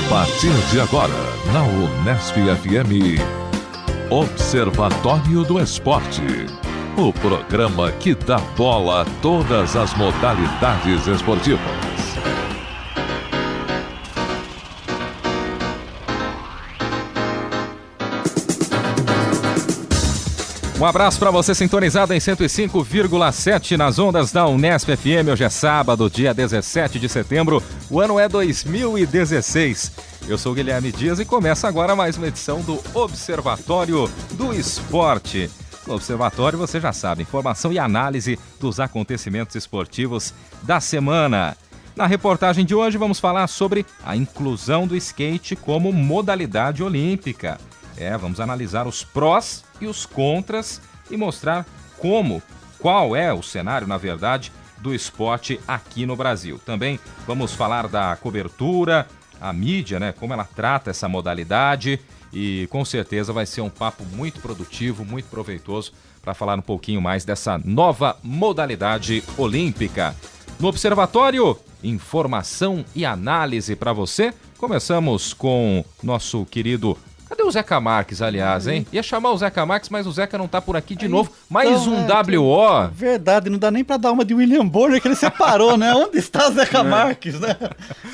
partir de agora, na Unesp FM, Observatório do Esporte. O programa que dá bola a todas as modalidades esportivas. Um abraço para você sintonizado em 105,7 nas ondas da Unesp FM. Hoje é sábado, dia 17 de setembro. O ano é 2016. Eu sou Guilherme Dias e começa agora mais uma edição do Observatório do Esporte. No Observatório, você já sabe, informação e análise dos acontecimentos esportivos da semana. Na reportagem de hoje vamos falar sobre a inclusão do skate como modalidade olímpica. Vamos analisar os prós e os contras e mostrar qual é o cenário, na verdade, do esporte aqui no Brasil. Também vamos falar da cobertura, a mídia, como ela trata essa modalidade e com certeza vai ser um papo muito produtivo, muito proveitoso para falar um pouquinho mais dessa nova modalidade olímpica. No Observatório, informação e análise para você. Começamos com nosso querido... Cadê o Zeca Marques, aliás, hein? Ia chamar o Zeca Marques, mas o Zeca não tá por aqui de novo. Mais um WO. Verdade, não dá nem pra dar uma de William Bonner, que ele separou, né? Onde está Zeca Marques, né?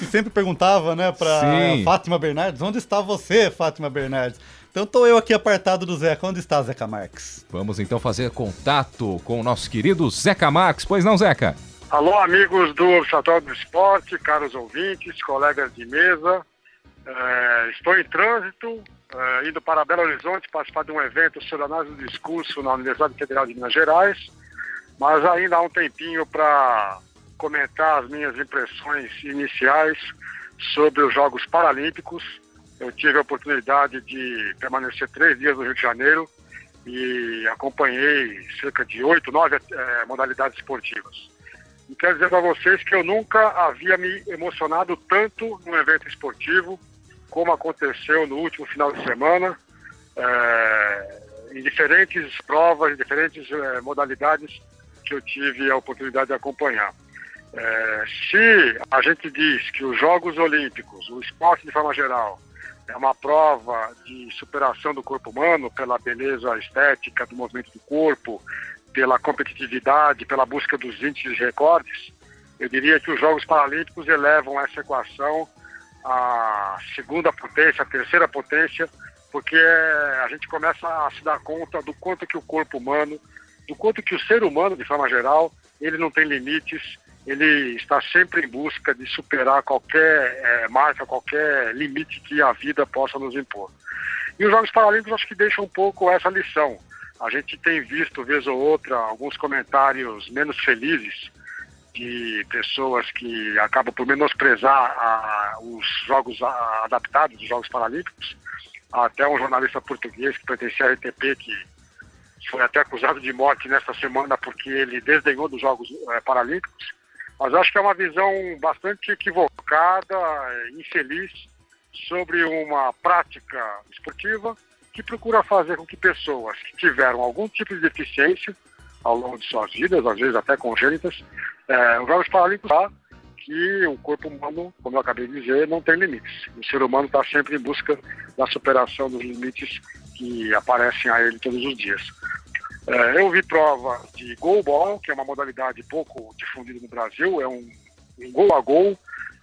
Que sempre perguntava, né, pra Fátima Bernardes, onde está você, Fátima Bernardes? Então tô eu aqui apartado do Zeca. Onde está Zeca Marques? Vamos então fazer contato com o nosso querido Zeca Marques. Pois não, Zeca? Alô, amigos do Observatório do Esporte, caros ouvintes, colegas de mesa. Estou em trânsito, indo para Belo Horizonte participar de um evento sobre análise do discurso na Universidade Federal de Minas Gerais, mas ainda há um tempinho para comentar as minhas impressões iniciais sobre os Jogos Paralímpicos. Eu tive a oportunidade de permanecer 3 dias no Rio de Janeiro e acompanhei cerca de 8, 9 modalidades esportivas. E quero dizer para vocês que eu nunca havia me emocionado tanto num evento esportivo como aconteceu no último final de semana, em diferentes provas, em diferentes modalidades que eu tive a oportunidade de acompanhar. Se a gente diz que os Jogos Olímpicos, o esporte de forma geral, é uma prova de superação do corpo humano pela beleza estética do movimento do corpo, pela competitividade, pela busca dos índices de recordes, eu diria que os Jogos Paralímpicos elevam essa equação à segunda potência, à terceira potência, porque a gente começa a se dar conta do quanto que o corpo humano, do quanto que o ser humano, de forma geral, ele não tem limites, ele está sempre em busca de superar qualquer marca, qualquer limite que a vida possa nos impor. E os Jogos Paralímpicos acho que deixam um pouco essa lição. A gente tem visto, vez ou outra, alguns comentários menos felizes de pessoas que acabam por menosprezar os jogos adaptados, os Jogos Paralímpicos. Até um jornalista português que pertencia à RTP, que foi até acusado de morte nesta semana porque ele desdenhou dos Jogos Paralímpicos. Mas acho que é uma visão bastante equivocada, infeliz, sobre uma prática esportiva que procura fazer com que pessoas que tiveram algum tipo de deficiência ao longo de suas vidas, às vezes até congênitas, os Jogos Paralímpicos falam que o corpo humano, como eu acabei de dizer, não tem limites. O ser humano está sempre em busca da superação dos limites que aparecem a ele todos os dias. Eu vi prova de goalball, que é uma modalidade pouco difundida no Brasil, é um gol a gol,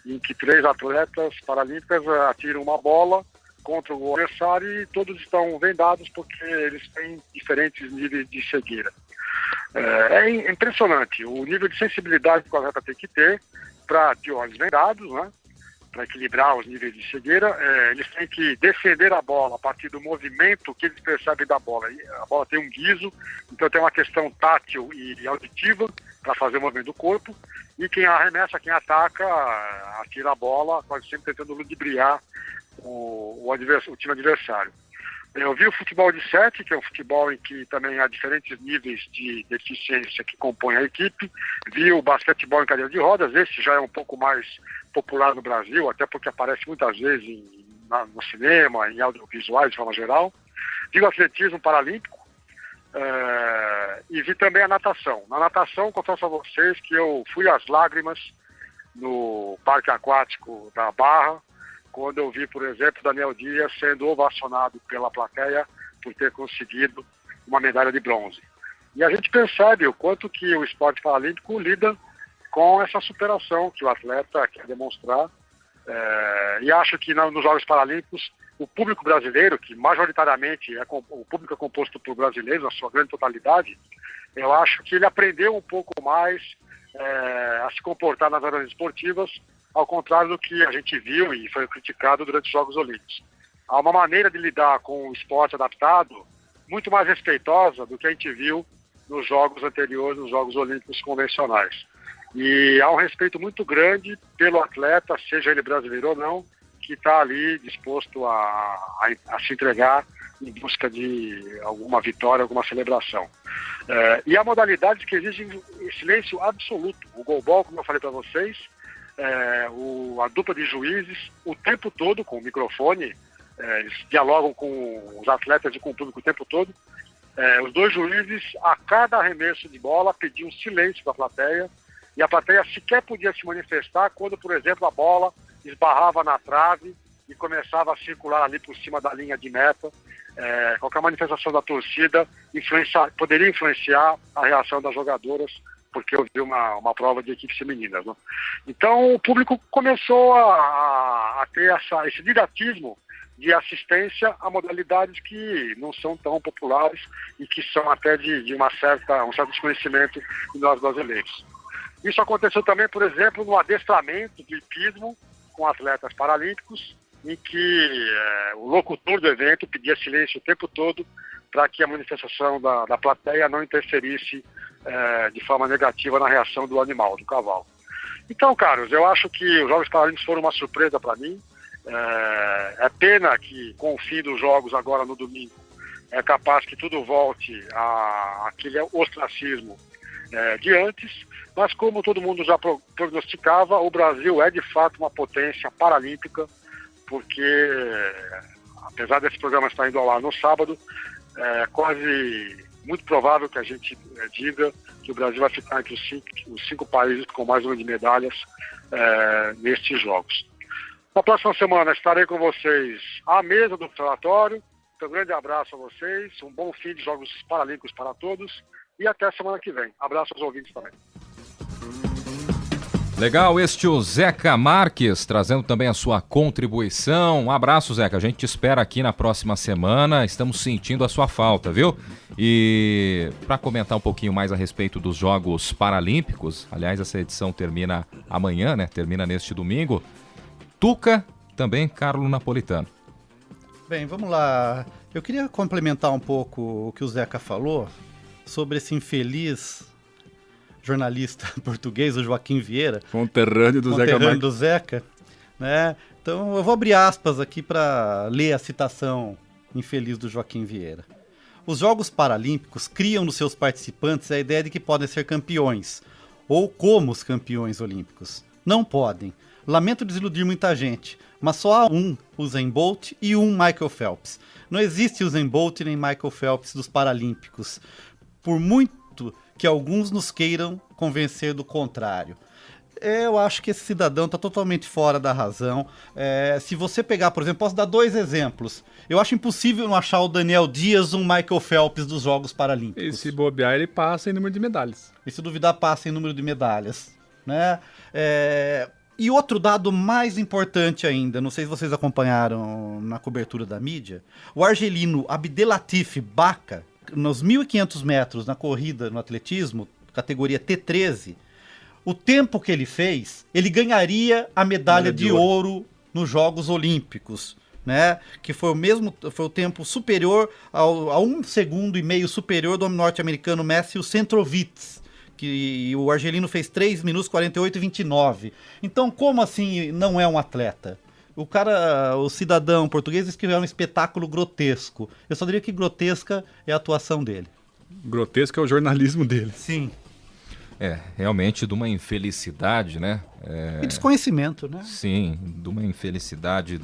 em que 3 atletas paralímpicas atiram uma bola contra o adversário e todos estão vendados porque eles têm diferentes níveis de cegueira. É impressionante o nível de sensibilidade que o atleta tem que ter para, de olhos vendados, para equilibrar os níveis de cegueira. Eles têm que defender a bola a partir do movimento que eles percebem da bola. A bola tem um guiso, então tem uma questão tátil e auditiva para fazer o movimento do corpo. E quem arremessa, quem ataca, atira a bola, quase sempre tentando ludibriar o time adversário. Eu vi o futebol de 7, que é um futebol em que também há diferentes níveis de deficiência que compõem a equipe. Vi o basquetebol em cadeira de rodas, esse já é um pouco mais popular no Brasil, até porque aparece muitas vezes no cinema, em audiovisuais de forma geral. Vi o atletismo paralímpico e vi também a natação. Na natação, confesso a vocês que eu fui às lágrimas no Parque Aquático da Barra, quando eu vi, por exemplo, Daniel Dias sendo ovacionado pela plateia por ter conseguido uma medalha de bronze. E a gente percebe o quanto que o esporte paralímpico lida com essa superação que o atleta quer demonstrar. E acho que nos Jogos Paralímpicos, o público brasileiro, que majoritariamente o público é composto por brasileiros, na sua grande totalidade, eu acho que ele aprendeu um pouco mais a se comportar nas arenas esportivas, ao contrário do que a gente viu e foi criticado durante os Jogos Olímpicos. Há uma maneira de lidar com o esporte adaptado muito mais respeitosa do que a gente viu nos Jogos anteriores, nos Jogos Olímpicos convencionais. E há um respeito muito grande pelo atleta, seja ele brasileiro ou não, que está ali disposto a se entregar em busca de alguma vitória, alguma celebração. E há modalidades que exigem silêncio absoluto. O goalball, como eu falei para vocês, a dupla de juízes, o tempo todo com o microfone, eles dialogam com os atletas e com o público o tempo todo. Os dois juízes, a cada arremesso de bola, pediam silêncio da plateia, e a plateia sequer podia se manifestar quando, por exemplo, a bola esbarrava na trave e começava a circular ali por cima da linha de meta. Qualquer manifestação da torcida poderia influenciar a reação das jogadoras, porque eu vi uma prova de equipes femininas, né? Então o público começou a ter esse didatismo de assistência a modalidades que não são tão populares e que são até de um certo desconhecimento de nós brasileiros. Isso aconteceu também, por exemplo, no adestramento do hipismo com atletas paralímpicos, em que o locutor do evento pedia silêncio o tempo todo para que a manifestação da plateia não interferisse de forma negativa na reação do animal, do cavalo. Então, caros, eu acho que os Jogos Paralímpicos foram uma surpresa para mim. É pena que, com o fim dos Jogos agora no domingo, é capaz que tudo volte àquele ostracismo de antes, mas como todo mundo já prognosticava, o Brasil é de fato uma potência paralímpica, porque apesar desse programa estar indo ao ar no sábado, é quase muito provável que a gente diga que o Brasil vai ficar entre os cinco países com mais número de medalhas nestes Jogos. Na próxima semana estarei com vocês à mesa do observatório. Então, um grande abraço a vocês, um bom fim de Jogos Paralímpicos para todos e até a semana que vem. Abraço aos ouvintes também. Legal, este é o Zeca Marques, trazendo também a sua contribuição. Um abraço, Zeca, a gente te espera aqui na próxima semana, estamos sentindo a sua falta, viu? E para comentar um pouquinho mais a respeito dos Jogos Paralímpicos, aliás, essa edição termina amanhã, né? Termina neste domingo. Tuca, também Carlo Napolitano. Bem, vamos lá. Eu queria complementar um pouco o que o Zeca falou sobre esse infeliz jornalista português, o Joaquim Vieira. Conterrâneo do Zeca Marques. Né? Então eu vou abrir aspas aqui para ler a citação infeliz do Joaquim Vieira. Os Jogos Paralímpicos criam nos seus participantes a ideia de que podem ser campeões, ou como os campeões olímpicos. Não podem. Lamento desiludir muita gente, mas só há um Usain Bolt e um Michael Phelps. Não existe Usain Bolt nem Michael Phelps dos Paralímpicos, por muito que alguns nos queiram convencer do contrário. Eu acho que esse cidadão está totalmente fora da razão. Se você pegar, por exemplo, posso dar 2 exemplos. Eu acho impossível não achar o Daniel Dias um Michael Phelps dos Jogos Paralímpicos. E se bobear, ele passa em número de medalhas. E se duvidar, passa em número de medalhas. Né? E outro dado mais importante ainda, não sei se vocês acompanharam na cobertura da mídia, o argelino Abdelatif Baca, nos 1.500 metros na corrida no atletismo, categoria T13, o tempo que ele fez, ele ganharia a medalha de ouro nos Jogos Olímpicos, né? Que foi o tempo superior a 1,5 segundos superior do norte-americano Matthew Centrovitz, que o argelino fez 3 minutos 48 e 29. Então, como assim não é um atleta? O cidadão português escreveu um espetáculo grotesco. Eu só diria que grotesca é a atuação dele. Grotesco é o jornalismo dele. Sim. Realmente de uma infelicidade, né? E desconhecimento, né? Sim, de uma infelicidade,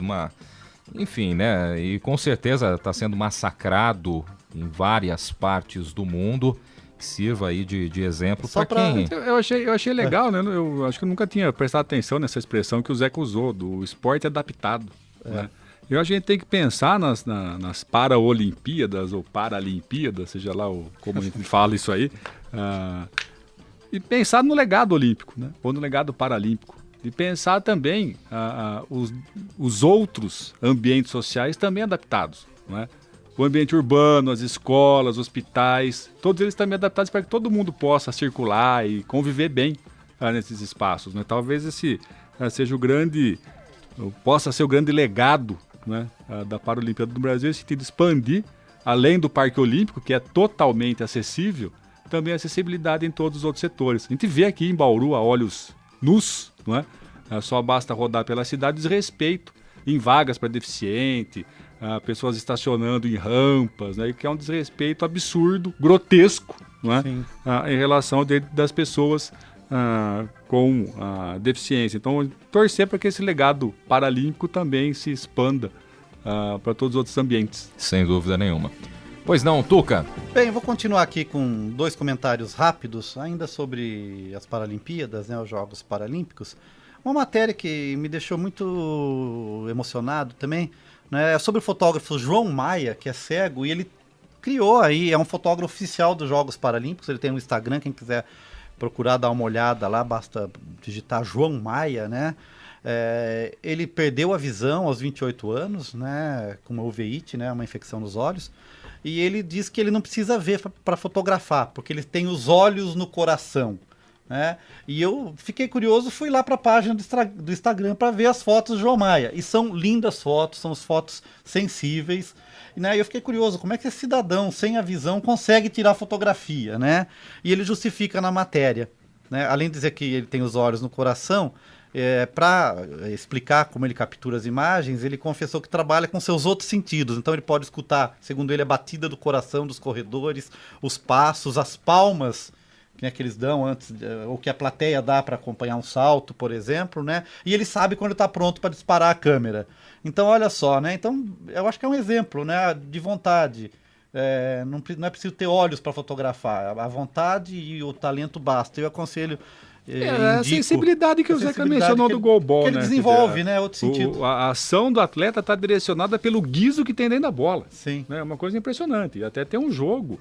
enfim, né? E com certeza está sendo massacrado em várias partes do mundo. sirva aí de exemplo para quem... Eu achei legal, né? Eu acho que eu nunca tinha prestado atenção nessa expressão que o Zeca usou, do esporte adaptado. Né? Eu acho que a gente tem que pensar nas Paraolimpíadas ou Paralimpíadas, seja lá como a gente fala isso aí, e pensar no legado olímpico, né? Ou no legado paralímpico. E pensar também os outros ambientes sociais também adaptados. Né? O ambiente urbano, as escolas, hospitais, todos eles também adaptados para que todo mundo possa circular e conviver bem nesses espaços. Né? Talvez esse possa ser o grande legado, né, da Paralimpíada do Brasil, esse sentido de expandir, além do Parque Olímpico, que é totalmente acessível, também a acessibilidade em todos os outros setores. A gente vê aqui em Bauru, a olhos nus, não é? Só basta rodar pela cidade, desrespeito em vagas para deficiente, pessoas estacionando em rampas, né, que é um desrespeito absurdo, grotesco, não é? Em relação das pessoas com deficiência. Então, torcer para que esse legado paralímpico também se expanda para todos os outros ambientes. Sem dúvida nenhuma. Pois não, Tuca? Bem, vou continuar aqui com 2 comentários rápidos, ainda sobre as Paralimpíadas, né, os Jogos Paralímpicos. Uma matéria que me deixou muito emocionado também, né, é sobre o fotógrafo João Maia, que é cego, e ele criou aí, é um fotógrafo oficial dos Jogos Paralímpicos, ele tem um Instagram, quem quiser procurar dar uma olhada lá, basta digitar João Maia, né? Ele perdeu a visão aos 28 anos, né? Com uma uveíte, né? Uma infecção nos olhos. E ele diz que ele não precisa ver para fotografar, porque ele tem os olhos no coração, né? E eu fiquei curioso, fui lá para a página do Instagram para ver as fotos do João Maia. E são lindas fotos, são fotos sensíveis. Né? E eu fiquei curioso, como é que esse cidadão sem a visão consegue tirar fotografia, né? E ele justifica na matéria, né? Além de dizer que ele tem os olhos no coração, para explicar como ele captura as imagens, ele confessou que trabalha com seus outros sentidos. Então ele pode escutar, segundo ele, a batida do coração dos corredores, os passos, as palmas, né, que eles dão antes, ou que a plateia dá para acompanhar um salto, por exemplo, né? E ele sabe quando está pronto para disparar a câmera. Então, olha só, né? Então, eu acho que é um exemplo, né, de vontade. Não é preciso ter olhos para fotografar. A vontade e o talento basta. Eu aconselho. A sensibilidade que o Zeca mencionou do goalball, que ele desenvolve, né? Outro sentido. A ação do atleta está direcionada pelo guiso que tem dentro da bola. Sim. É uma coisa impressionante. Até tem um jogo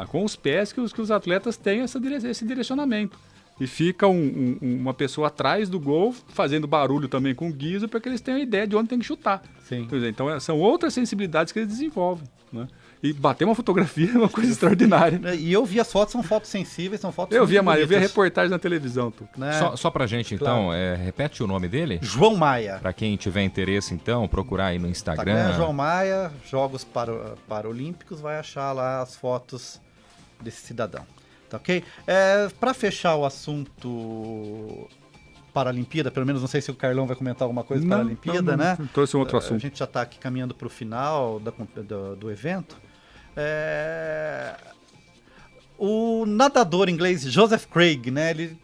com os pés que os atletas têm esse direcionamento. E fica uma pessoa atrás do gol, fazendo barulho também com o guiso, para que eles tenham a ideia de onde tem que chutar. Sim. Então, são outras sensibilidades que eles desenvolvem, né? E bater uma fotografia é uma coisa extraordinária. E eu vi as fotos, são fotos sensíveis, são fotos eu vi a reportagem na televisão. Né? Só pra gente, então, repete o nome dele? João Maia. Pra quem tiver interesse, então, procurar aí no Instagram. João Maia, Jogos Paralímpicos, vai achar lá as fotos desse cidadão. Tá ok? Pra fechar o assunto Paralimpíada, pelo menos não sei se o Carlão vai comentar alguma coisa da Paralimpíada, né? Trouxe um outro assunto. A gente já está aqui caminhando para o final do evento. O nadador inglês Joseph Craig, né? Ele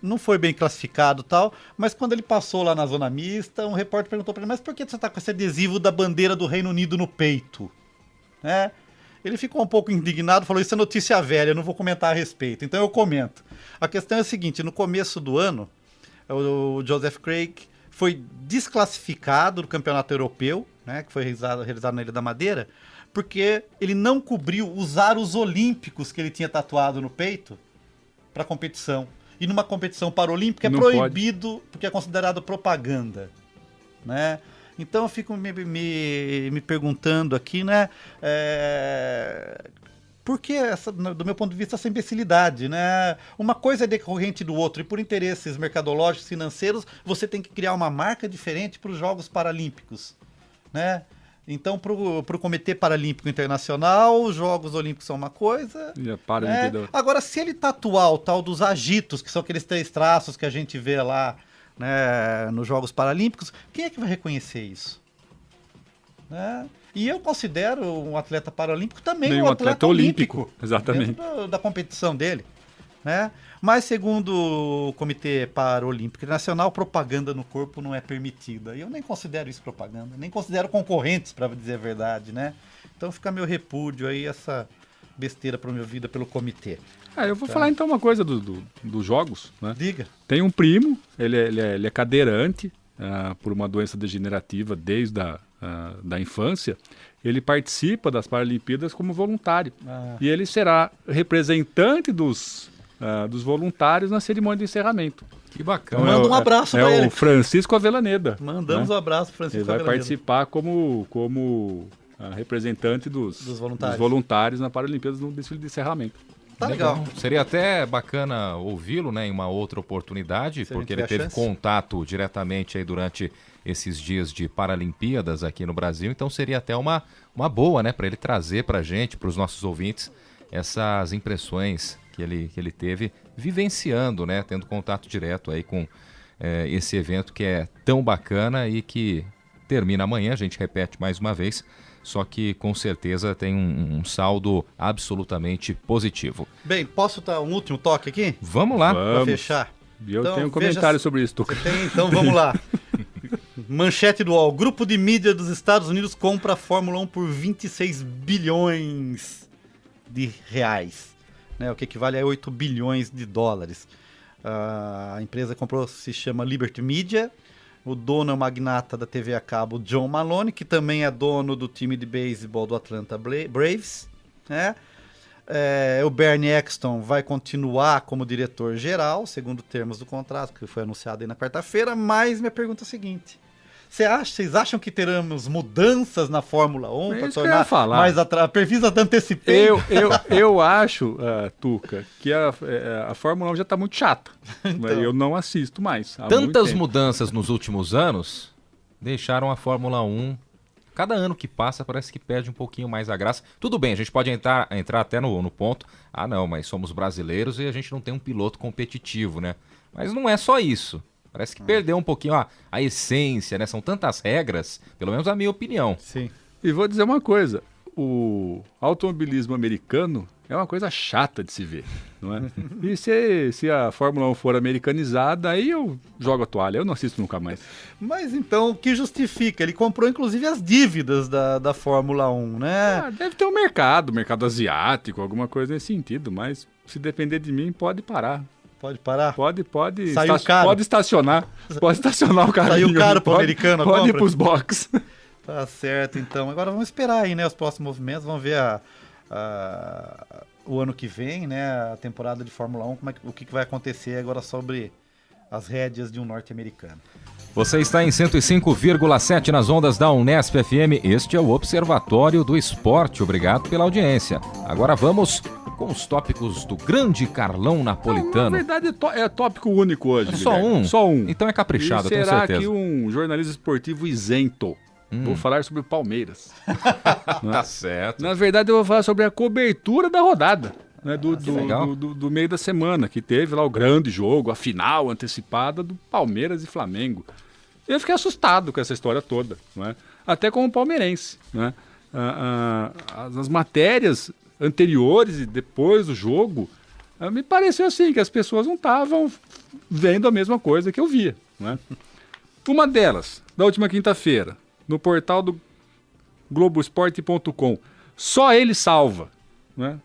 não foi bem classificado e tal, mas quando ele passou lá na zona mista, um repórter perguntou para ele, mas por que você está com esse adesivo da bandeira do Reino Unido no peito? Né? Ele ficou um pouco indignado, falou, isso é notícia velha, eu não vou comentar a respeito. Então eu comento. A questão é a seguinte, no começo do ano, o Joseph Craig foi desclassificado do campeonato europeu, né, que foi realizado na Ilha da Madeira, porque ele não cobriu os aros olímpicos que ele tinha tatuado no peito para competição. E numa competição paralímpica é proibido, porque é considerado propaganda, né? Então eu fico me perguntando aqui, né? Por que, do meu ponto de vista, essa imbecilidade, né? Uma coisa é decorrente do outro, e por interesses mercadológicos, financeiros, você tem que criar uma marca diferente para os Jogos Paralímpicos, né? Então, para o Comitê Paralímpico Internacional, os Jogos Olímpicos são uma coisa. Né? Agora, se ele tatuar o tal dos agitos, que são aqueles 3 traços que a gente vê lá, né, nos Jogos Paralímpicos, quem é que vai reconhecer isso? Né? E eu considero um atleta paralímpico também um atleta olímpico. Exatamente. Dentro da competição dele. Né? Mas, segundo o Comitê Paralímpico Internacional, propaganda no corpo não é permitida. E eu nem considero isso propaganda, nem considero concorrentes, para dizer a verdade, né? Então fica meu repúdio aí, essa besteira promovida pelo comitê. Eu vou falar então uma coisa dos jogos, né? Diga. Tem um primo, ele é cadeirante por uma doença degenerativa desde da infância. Ele participa das Paralimpíadas como voluntário. E ele será representante dos voluntários na cerimônia de encerramento. Que bacana. Manda um abraço para ele. É o Francisco Avelaneda. Mandamos um abraço para Francisco Ele vai Avelaneda. participar como representante dos voluntários na Paralimpíadas no desfile de encerramento. Tá legal. Seria até bacana ouvi-lo, né, em uma outra oportunidade, porque ele teve contato diretamente aí durante esses dias de Paralimpíadas aqui no Brasil, então seria até uma boa, né, para ele trazer para a gente, para os nossos ouvintes, essas impressões que ele teve vivenciando, né, tendo contato direto aí com esse evento que é tão bacana e que termina amanhã, a gente repete mais uma vez, só que com certeza tem um saldo absolutamente positivo. Bem, posso dar um último toque aqui? Vamos lá. Para fechar. E eu tenho um comentário sobre isso, Tuca. Você tem? Então vamos lá. Manchete do UOL. Grupo de mídia dos Estados Unidos compra a Fórmula 1 por 26 bilhões de reais. Né, o que equivale a 8 bilhões de dólares. A empresa comprou, se chama Liberty Media. O dono é o magnata da TV a cabo John Maloney, que também é dono do time de beisebol do Atlanta Braves. Né? O Bernie Ecclestone vai continuar como diretor-geral, segundo termos do contrato, que foi anunciado aí na quarta-feira. Mas minha pergunta é a seguinte: vocês acham que teremos mudanças na Fórmula 1 para tornar mais atrativa? Antecipei. Eu acho, Tuca, que a Fórmula 1 já está muito chata. Então, eu não assisto mais. Tantas mudanças nos últimos anos deixaram a Fórmula 1. Cada ano que passa parece que perde um pouquinho mais a graça. Tudo bem, a gente pode entrar até no ponto. Não, mas somos brasileiros e a gente não tem um piloto competitivo, né? Mas não é só isso. Parece que perdeu um pouquinho a essência, né? São tantas regras, pelo menos a minha opinião. Sim. E vou dizer uma coisa, o automobilismo americano é uma coisa chata de se ver, não é? E se a Fórmula 1 for americanizada, aí eu jogo a toalha, eu não assisto nunca mais. Mas então, o que justifica? Ele comprou inclusive as dívidas da Fórmula 1, né? Deve ter um mercado asiático, alguma coisa nesse sentido, mas se depender de mim, pode parar. Pode parar? Pode Saiu caro. Pode estacionar o carrinho. Saiu caro pro americano. Pode ir pros boxes. Tá certo, então. Agora vamos esperar aí, né, os próximos movimentos. Vamos ver o ano que vem, né, a temporada de Fórmula 1, o que vai acontecer agora sobre as rédeas de um norte-americano. Você está em 105,7 nas ondas da Unesp FM. Este é o Observatório do Esporte. Obrigado pela audiência. Agora vamos com os tópicos do grande Carlão Napolitano. Na verdade é tópico único hoje. Só um? Só um. Então é caprichado, tenho será certeza. Será que um jornalista esportivo isento? Vou falar sobre o Palmeiras. Tá certo. Na verdade eu vou falar sobre a cobertura da rodada. Né, do meio da semana, que teve lá o grande jogo, a final antecipada do Palmeiras e Flamengo. Eu fiquei assustado com essa história toda, né? Até como palmeirense. Né? As matérias anteriores e depois do jogo, me pareceu assim, que as pessoas não estavam vendo a mesma coisa que eu via. Né? Uma delas, da última quinta-feira, no portal do Globoesporte.com, só ele salva, né?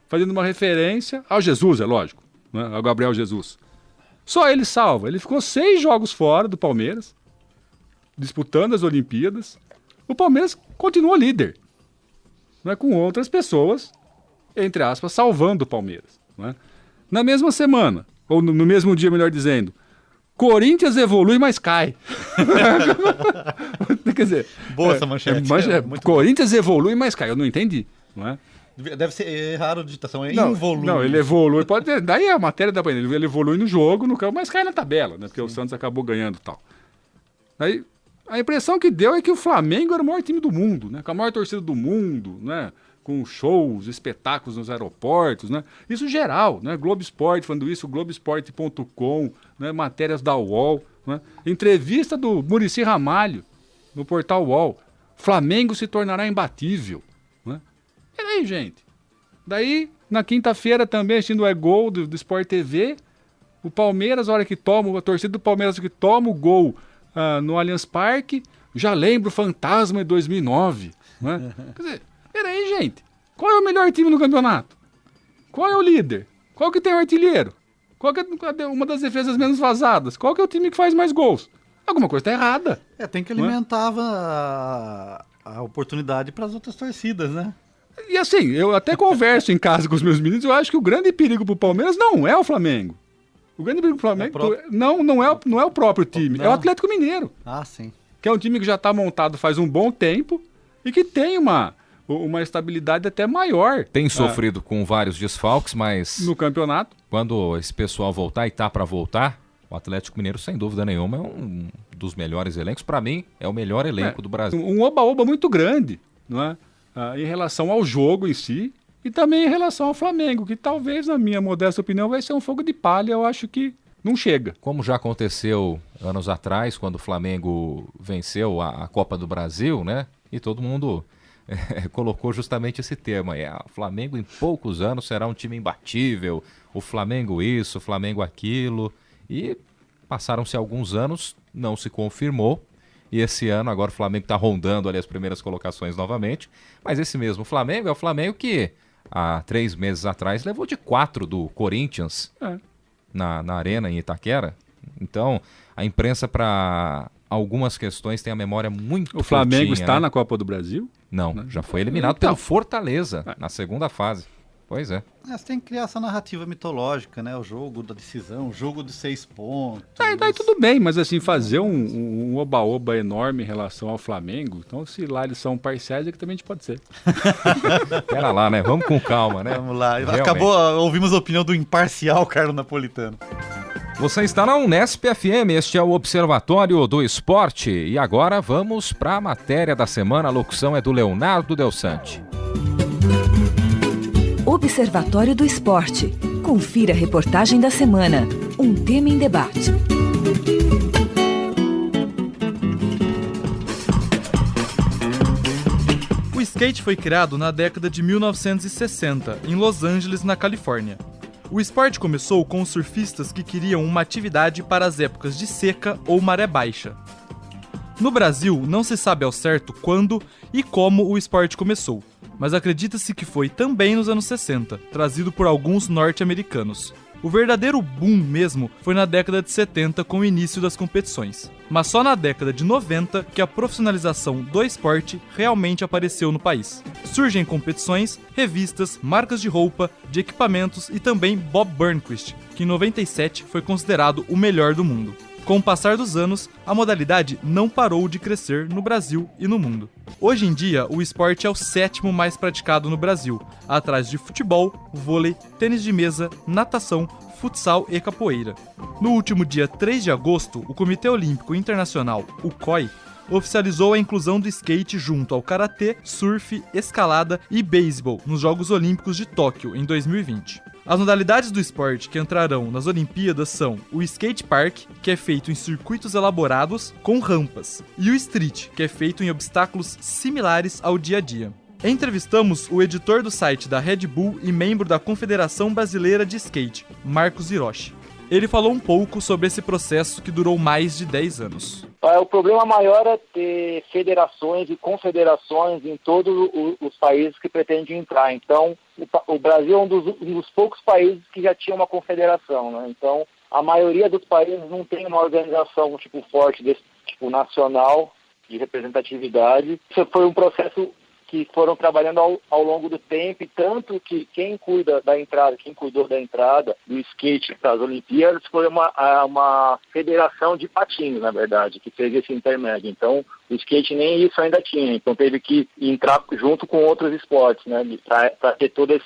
Fazendo uma referência ao Jesus, é lógico, né? Ao Gabriel Jesus. Só ele salva. Ele ficou 6 jogos fora do Palmeiras, disputando as Olimpíadas. O Palmeiras continua líder, né? Com outras pessoas, entre aspas, salvando o Palmeiras. Né? Na mesma semana, ou no mesmo dia, melhor dizendo, Corinthians evolui, mas cai. Quer dizer, boa essa manchete. Corinthians evolui, mas cai. Eu não entendi, não é? Deve ser raro a digitação, involui. Não, ele evolui. Daí a matéria dá pra ele evolui no jogo, no campo, mas cai na tabela, né? Porque o Santos acabou ganhando e tal. Aí a impressão que deu é que o Flamengo era o maior time do mundo, né? Com a maior torcida do mundo, né? Com shows, espetáculos nos aeroportos, né? Isso geral, né? Globo Esporte falando isso, Globoesporte.com, né? Matérias da UOL, né? Entrevista do Muricy Ramalho no portal UOL. Flamengo se tornará imbatível. E aí, gente? Daí, na quinta-feira também, assistindo o gol do Sport TV, o Palmeiras, a hora que toma, a torcida do Palmeiras que toma o gol no Allianz Parque, já lembra o fantasma de 2009. Né? Quer dizer, peraí, gente. Qual é o melhor time no campeonato? Qual é o líder? Qual que tem o artilheiro? Qual que é uma das defesas menos vazadas? Qual que é o time que faz mais gols? Alguma coisa está errada. Tem que alimentar a oportunidade para as outras torcidas, né? E assim, eu até converso em casa com os meus meninos, eu acho que o grande perigo pro Palmeiras não é o Flamengo. O grande perigo pro Flamengo não é o próprio time, é o Atlético Mineiro. Ah, sim. Que é um time que já está montado faz um bom tempo e que tem uma estabilidade até maior. Tem sofrido com vários desfalques, mas no campeonato, quando esse pessoal voltar e tá para voltar, o Atlético Mineiro, sem dúvida nenhuma, é um dos melhores elencos. Para mim, é o melhor elenco do Brasil. Um oba-oba muito grande, não é? Em relação ao jogo em si e também em relação ao Flamengo, que talvez, na minha modesta opinião, vai ser um fogo de palha. Eu acho que não chega. Como já aconteceu anos atrás, quando o Flamengo venceu a Copa do Brasil, né? E todo mundo colocou justamente esse tema. O Flamengo em poucos anos será um time imbatível. O Flamengo isso, o Flamengo aquilo. E passaram-se alguns anos, não se confirmou. E esse ano, agora o Flamengo está rondando ali as primeiras colocações novamente. Mas esse mesmo Flamengo é o Flamengo que há 3 meses atrás levou de 4 do Corinthians na Arena, em Itaquera. Então, a imprensa, para algumas questões, tem a memória muito O Flamengo curtinha, está né? na Copa do Brasil? Não, já foi eliminado pelo Fortaleza na segunda fase. Pois é. Você tem que criar essa narrativa mitológica, né? O jogo da decisão, o jogo de 6 pontos. Daí tudo bem, mas assim, fazer um oba-oba enorme em relação ao Flamengo, então se lá eles são parciais, é que também a gente pode ser. Pera lá, né? Vamos com calma, né? Vamos lá. Realmente. Ouvimos a opinião do imparcial Carlos Napolitano. Você está na Unesp FM, este é o Observatório do Esporte. E agora vamos para a matéria da semana. A locução é do Leonardo Del Sante. Observatório do Esporte. Confira a reportagem da semana. Um tema em debate. O skate foi criado na década de 1960, em Los Angeles, na Califórnia. O esporte começou com os surfistas que queriam uma atividade para as épocas de seca ou maré baixa. No Brasil, não se sabe ao certo quando e como o esporte começou, mas acredita-se que foi também nos anos 60, trazido por alguns norte-americanos. O verdadeiro boom mesmo foi na década de 70 com o início das competições, mas só na década de 90 que a profissionalização do esporte realmente apareceu no país. Surgem competições, revistas, marcas de roupa, de equipamentos e também Bob Burnquist, que em 97 foi considerado o melhor do mundo. Com o passar dos anos, a modalidade não parou de crescer no Brasil e no mundo. Hoje em dia, o esporte é o 7º mais praticado no Brasil, atrás de futebol, vôlei, tênis de mesa, natação, futsal e capoeira. No último dia 3 de agosto, o Comitê Olímpico Internacional, o COI, oficializou a inclusão do skate junto ao karatê, surf, escalada e beisebol nos Jogos Olímpicos de Tóquio em 2020. As modalidades do esporte que entrarão nas Olimpíadas são o skate park, que é feito em circuitos elaborados com rampas, e o street, que é feito em obstáculos similares ao dia a dia. Entrevistamos o editor do site da Red Bull e membro da Confederação Brasileira de Skate, Marcos Hiroshi. Ele falou um pouco sobre esse processo que durou mais de 10 anos. O problema maior é ter federações e confederações em todos os países que pretendem entrar. Então, o Brasil é um dos poucos países que já tinha uma confederação, né? Então, a maioria dos países não tem uma organização forte desse tipo nacional de representatividade. Isso foi um processo que foram trabalhando ao longo do tempo, e tanto que quem cuidou da entrada do skate para as Olimpíadas foi uma federação de patins, na verdade, que fez esse intermédio. Então, o skate nem isso ainda tinha, então teve que entrar junto com outros esportes, né, para ter todos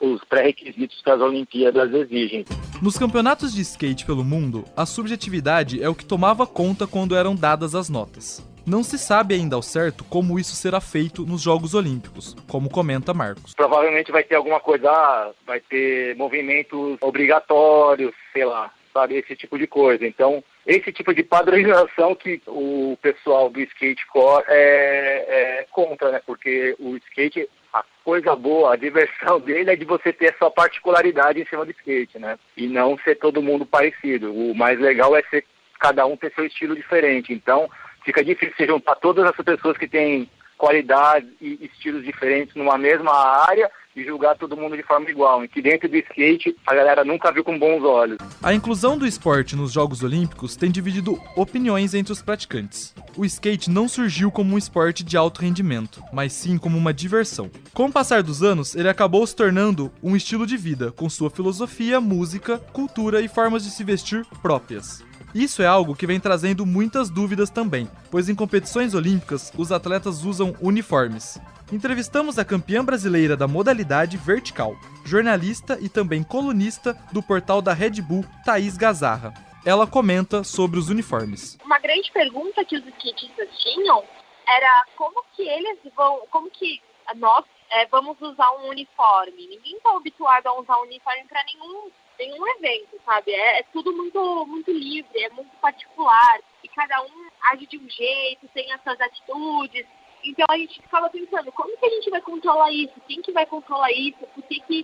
os pré-requisitos que as Olimpíadas exigem. Nos campeonatos de skate pelo mundo, a subjetividade é o que tomava conta quando eram dadas as notas. Não se sabe ainda ao certo como isso será feito nos Jogos Olímpicos, como comenta Marcos. Provavelmente vai ter alguma coisa, vai ter movimentos obrigatórios, sei lá, sabe, esse tipo de coisa. Então, esse tipo de padronização que o pessoal do skatecore é contra, né? Porque o skate, a coisa boa, a diversão dele é de você ter a sua particularidade em cima do skate, né? E não ser todo mundo parecido. O mais legal é ser cada um ter seu estilo diferente. Então, fica difícil você juntar todas essas pessoas que têm qualidades e estilos diferentes numa mesma área e julgar todo mundo de forma igual, e que dentro do skate a galera nunca viu com bons olhos. A inclusão do esporte nos Jogos Olímpicos tem dividido opiniões entre os praticantes. O skate não surgiu como um esporte de alto rendimento, mas sim como uma diversão. Com o passar dos anos, ele acabou se tornando um estilo de vida, com sua filosofia, música, cultura e formas de se vestir próprias. Isso é algo que vem trazendo muitas dúvidas também, pois em competições olímpicas os atletas usam uniformes. Entrevistamos a campeã brasileira da modalidade vertical, jornalista e também colunista do portal da Red Bull, Thaís Gazarra. Ela comenta sobre os uniformes. Uma grande pergunta que os skatistas tinham era como que nós vamos usar um uniforme. Ninguém está habituado a usar um uniforme para nenhum evento, sabe? É tudo muito livre, é muito particular, e cada um age de um jeito, tem as suas atitudes. Então a gente ficava pensando, como que a gente vai controlar isso? Quem que vai controlar isso? Por que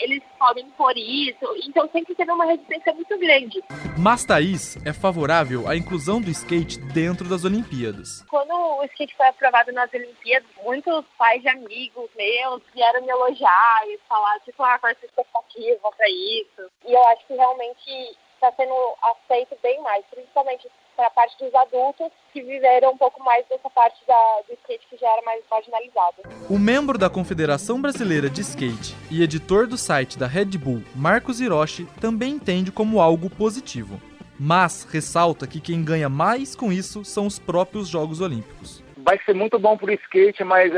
eles podem impor isso? Então sempre teve uma resistência muito grande. Mas Thaís é favorável à inclusão do skate dentro das Olimpíadas. Quando o skate foi aprovado nas Olimpíadas, muitos pais de amigos meus vieram me elogiar e falar, qual é a expectativa para isso? E eu acho que realmente está sendo aceito bem mais, principalmente para a parte dos adultos que viveram um pouco mais dessa parte do skate que já era mais marginalizada. O membro da Confederação Brasileira de Skate e editor do site da Red Bull, Marcos Hiroshi, também entende como algo positivo. Mas ressalta que quem ganha mais com isso são os próprios Jogos Olímpicos. Vai ser muito bom para o skate, mas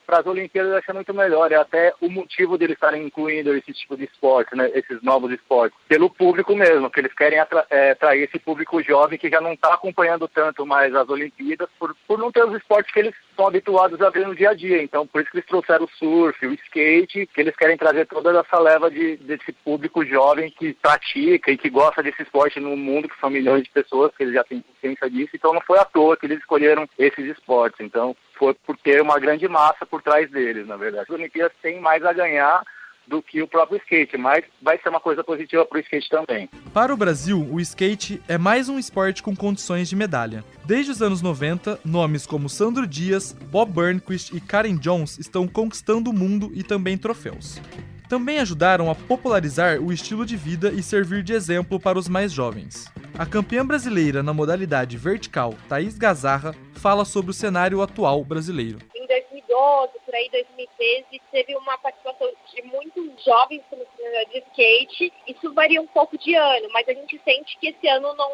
para as Olimpíadas vai ser muito melhor. É até o motivo deles estarem incluindo esse tipo de esporte, né, esses novos esportes. Pelo público mesmo, que eles querem atrair esse público jovem que já não está acompanhando tanto mais as Olimpíadas, por não ter os esportes que eles estão habituados a ver no dia a dia. Então, por isso que eles trouxeram o surf, o skate, que eles querem trazer toda essa leva desse público jovem que pratica e que gosta desse esporte no mundo, que são milhões de pessoas, que eles já têm consciência disso. Então, não foi à toa que eles escolheram esses esportes. Então, foi por ter uma grande massa por trás deles, na verdade. As Olimpíadas têm mais a ganhar do que o próprio skate, mas vai ser uma coisa positiva para o skate também. Para o Brasil, o skate é mais um esporte com condições de medalha. Desde os anos 90, nomes como Sandro Dias, Bob Burnquist e Karen Jones estão conquistando o mundo e também troféus. Também ajudaram a popularizar o estilo de vida e servir de exemplo para os mais jovens. A campeã brasileira na modalidade vertical, Thaís Gazarra, fala sobre o cenário atual brasileiro. Em 2012, por aí 2013, teve uma participação de muitos jovens de skate. Isso varia um pouco de ano, mas a gente sente que esse ano não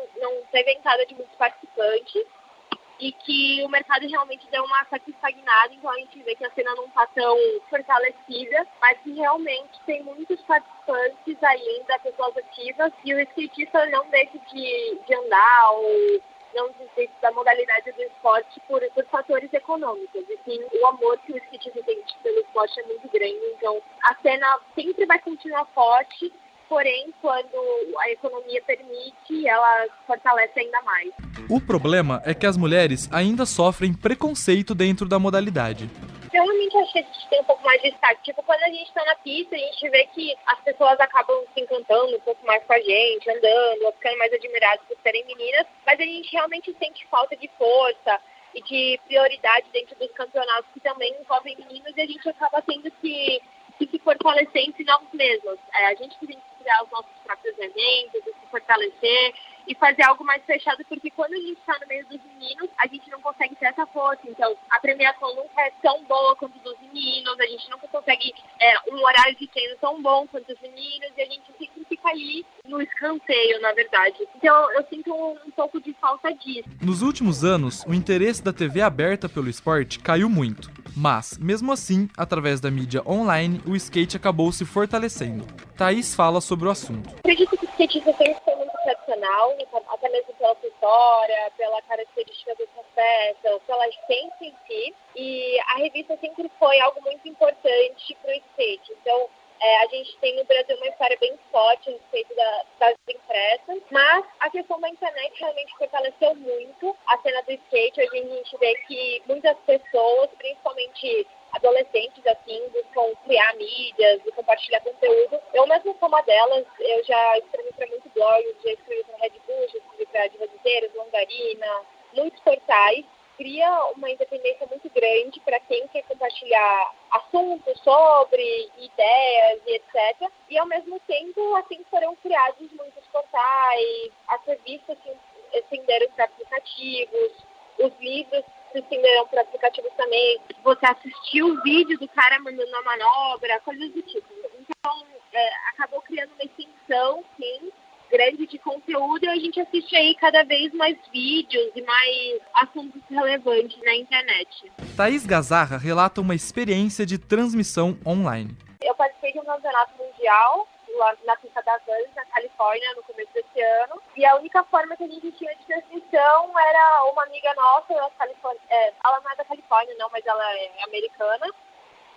teve entrada de muitos participantes e que o mercado realmente deu uma certa estagnada, então a gente vê que a cena não está tão fortalecida, mas que realmente tem muitos participantes ainda, pessoas ativas, e o skatista não deixa de andar ou não desiste da modalidade do esporte por fatores econômicos. E sim, o amor que o skatista tem pelo esporte é muito grande, então a cena sempre vai continuar forte, porém, quando a economia permite, ela fortalece ainda mais. O problema é que as mulheres ainda sofrem preconceito dentro da modalidade. Eu realmente acho que a gente tem um pouco mais de destaque. Tipo, quando a gente está na pista, a gente vê que as pessoas acabam se encantando um pouco mais com a gente, andando, ou ficando mais admiradas por serem meninas, mas a gente realmente sente falta de força e de prioridade dentro dos campeonatos que também envolvem meninos, e a gente acaba tendo que se fortalecer entre nós mesmos. A gente tem que criar os nossos próprios eventos, se fortalecer e fazer algo mais fechado, porque quando a gente está no meio dos meninos, a gente não consegue ter essa força. Então, a premiação nunca é tão boa quanto dos meninos, a gente nunca consegue um horário de treino tão bom quanto os meninos, e a gente sempre fica ali no escanteio, na verdade. Então, eu sinto um pouco de falta disso. Nos últimos anos, o interesse da TV aberta pelo esporte caiu muito. Mas, mesmo assim, através da mídia online, o skate acabou se fortalecendo. Thaís fala sobre o assunto. Acredito que o skatista sempre foi muito tradicional, até mesmo pela sua história, pela característica do processo, pela essência em si. E a revista sempre foi algo muito importante para o skate. Então, a gente tem no Brasil uma história bem forte a respeito das impressas, mas a questão da internet realmente fortaleceu muito a cena do skate. Hoje a gente vê que muitas pessoas, principalmente adolescentes, assim, buscam criar mídias e compartilhar conteúdo. Eu mesma sou uma delas, eu já escrevi para muitos blogs, já escrevi para Red Bull, já escrevi para Divas Inteiras, Longarina, muitos portais. cria uma independência muito grande para quem quer compartilhar assuntos sobre, ideias e etc. E, ao mesmo tempo, assim foram criados muitos portais, as revistas se estenderam para aplicativos, os livros se estenderam para aplicativos também. Você assistiu o vídeo do cara mandando a manobra, coisas do tipo. Então, acabou criando uma extensão, sim, grande de conteúdo, e a gente assiste aí cada vez mais vídeos e mais assuntos relevantes na internet. Thaís Gazarra relata uma experiência de transmissão online. Eu participei de um campeonato mundial lá na pista da Vans, na Califórnia, no começo desse ano, e a única forma que a gente tinha de transmissão era uma amiga nossa da Califórnia, ela não é da Califórnia não, mas ela é americana,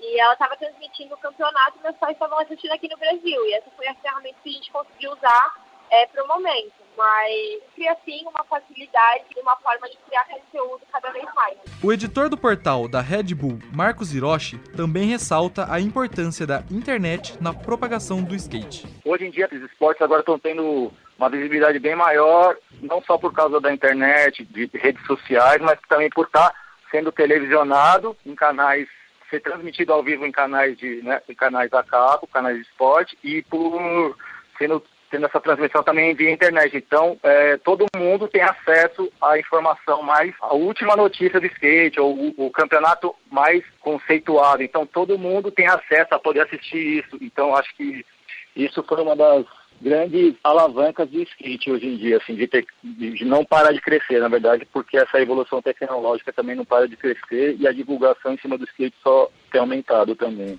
e ela estava transmitindo o campeonato e meus pais estavam assistindo aqui no Brasil, e essa foi a ferramenta que a gente conseguiu usar para o momento, mas cria sim uma facilidade e uma forma de criar conteúdo cada vez mais. O editor do portal da Red Bull, Marcos Hiroshi, também ressalta a importância da internet na propagação do skate. Hoje em dia, os esportes agora estão tendo uma visibilidade bem maior, não só por causa da internet, de redes sociais, mas também por estar sendo televisionado em canais, ser transmitido ao vivo em canais em canais a cabo, canais de esporte, e por tendo essa transmissão também via internet. Então, todo mundo tem acesso à informação a última notícia do skate, ou o campeonato mais conceituado. Então, todo mundo tem acesso a poder assistir isso. Então, acho que isso foi uma das grandes alavancas do skate hoje em dia, assim, de não parar de crescer, na verdade, porque essa evolução tecnológica também não para de crescer e a divulgação em cima do skate só tem aumentado também.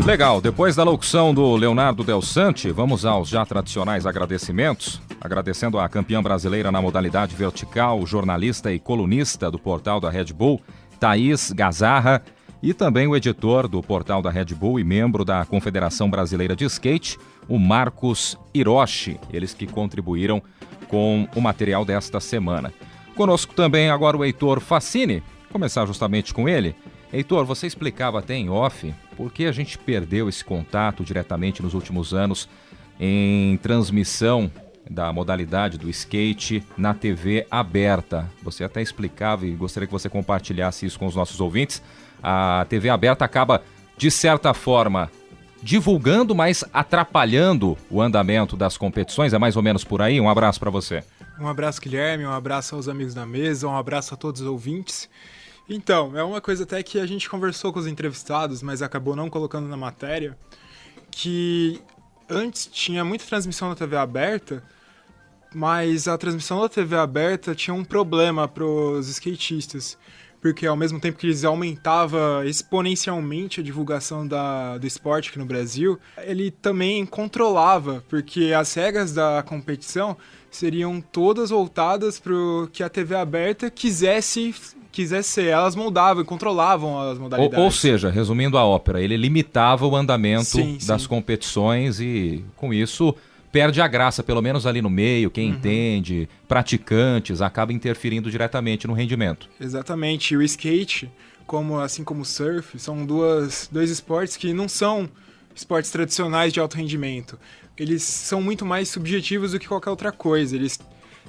Legal, depois da locução do Leonardo Del Sante, vamos aos já tradicionais agradecimentos. Agradecendo a campeã brasileira na modalidade vertical, jornalista e colunista do portal da Red Bull, Thaís Gazarra, e também o editor do portal da Red Bull e membro da Confederação Brasileira de Skate, o Marcos Hiroshi, eles que contribuíram com o material desta semana. Conosco também agora o Heitor Facini, começar justamente com ele. Heitor, você explicava até em off por que a gente perdeu esse contato diretamente nos últimos anos em transmissão da modalidade do skate na TV aberta. Você até explicava e gostaria que você compartilhasse isso com os nossos ouvintes. A TV aberta acaba, de certa forma, divulgando, mas atrapalhando o andamento das competições. É mais ou menos por aí? Um abraço para você. Um abraço, Guilherme, um abraço aos amigos da mesa, um abraço a todos os ouvintes. Então, é uma coisa até que a gente conversou com os entrevistados, mas acabou não colocando na matéria, que antes tinha muita transmissão na TV aberta, mas a transmissão da TV aberta tinha um problema para os skatistas, porque ao mesmo tempo que eles aumentavam exponencialmente a divulgação do esporte aqui no Brasil, ele também controlava, porque as regras da competição seriam todas voltadas para o que a TV aberta quisesse ser, elas moldavam e controlavam as modalidades. Ou seja, resumindo a ópera, ele limitava o andamento das competições e, com isso, perde a graça, pelo menos ali no meio, quem entende, praticantes, acaba interferindo diretamente no rendimento. Exatamente, e o skate, assim como o surf, são dois esportes que não são esportes tradicionais de alto rendimento. Eles são muito mais subjetivos do que qualquer outra coisa, eles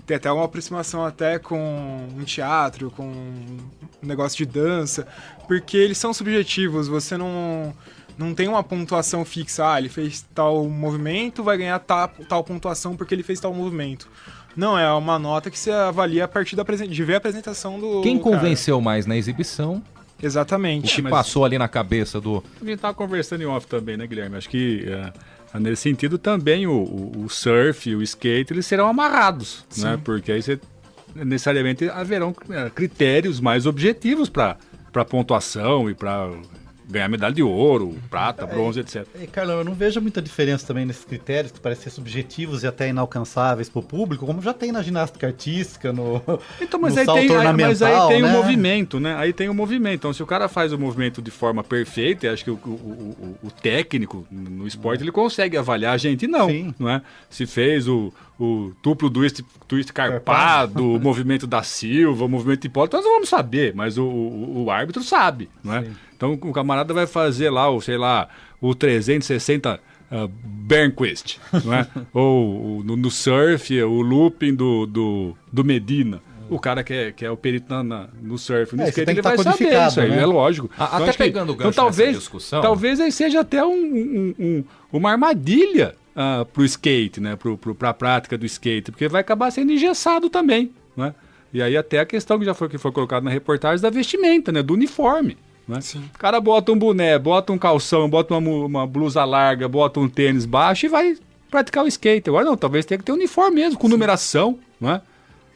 tem até uma aproximação até com um teatro, com um negócio de dança, porque eles são subjetivos, você não tem uma pontuação fixa, ele fez tal movimento, vai ganhar tal pontuação porque ele fez tal movimento. Não, é uma nota que você avalia a partir de ver a apresentação do Quem convenceu mais na exibição? Exatamente. O que passou ali na cabeça do... A gente estava conversando em off também, né, Guilherme? Acho que... nesse sentido, também o surf e o skate, eles serão amarrados, né? Porque aí necessariamente haverão critérios mais objetivos para pontuação e para ganhar medalha de ouro, prata, bronze, etc. Carlão, eu não vejo muita diferença também nesses critérios que parecem ser subjetivos e até inalcançáveis para o público, como já tem na ginástica artística, no salto ornamental, mas aí tem o movimento, né? Aí tem o movimento. Então, se o cara faz o movimento de forma perfeita, acho que o técnico no esporte, ele consegue avaliar, a gente não é? Se fez o duplo twist carpado, o movimento da Silva, o movimento de Hipólito, nós não vamos saber, mas o árbitro sabe, não é? Então o camarada vai fazer lá, o 360 Bernquist, não é? Ou no surf, o looping do Medina. O cara que é o perito no surf, no skate, ele tá vai saber isso aí, é lógico. Até pegando o gancho nessa discussão... Talvez aí seja até uma armadilha pro skate, né? Pra prática do skate, porque vai acabar sendo engessado também, né? E aí até a questão que foi colocada na reportagem da vestimenta, né? Do uniforme, né? O cara bota um boné, bota um calção, bota uma blusa larga, bota um tênis baixo e vai praticar o skate. Agora não, talvez tenha que ter um uniforme mesmo, com numeração, né?